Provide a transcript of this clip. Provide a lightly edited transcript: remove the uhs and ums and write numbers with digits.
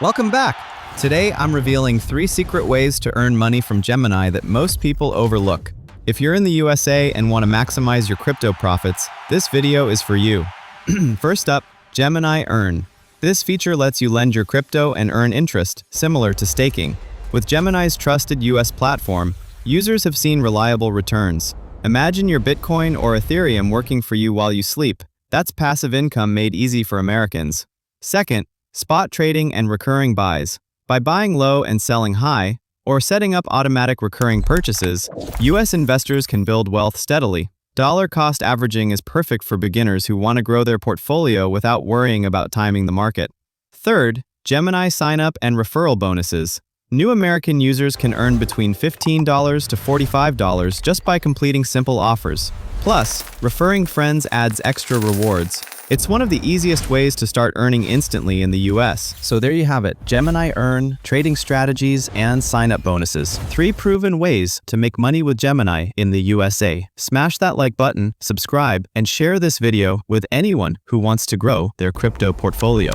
Welcome back! Today, I'm revealing 3 secret ways to earn money from Gemini that most people overlook. If you're in the USA and want to maximize your crypto profits, this video is for you. First up, Gemini Earn. This feature lets you lend your crypto and earn interest, similar to staking. With Gemini's trusted US platform, users have seen reliable returns. Imagine your Bitcoin or Ethereum working for you while you sleep. That's passive income made easy for Americans. Second, spot trading and recurring buys. By buying low and selling high, or setting up automatic recurring purchases, US investors can build wealth steadily. Dollar-cost averaging is perfect for beginners who want to grow their portfolio without worrying about timing the market. Third, Gemini sign-up and referral bonuses. New American users can earn between $15 to $45 just by completing simple offers. Plus, referring friends adds extra rewards. It's one of the easiest ways to start earning instantly in the US. So there you have it, Gemini Earn, trading strategies, and sign-up bonuses. 3 proven ways to make money with Gemini in the USA. Smash that like button, subscribe, and share this video with anyone who wants to grow their crypto portfolio.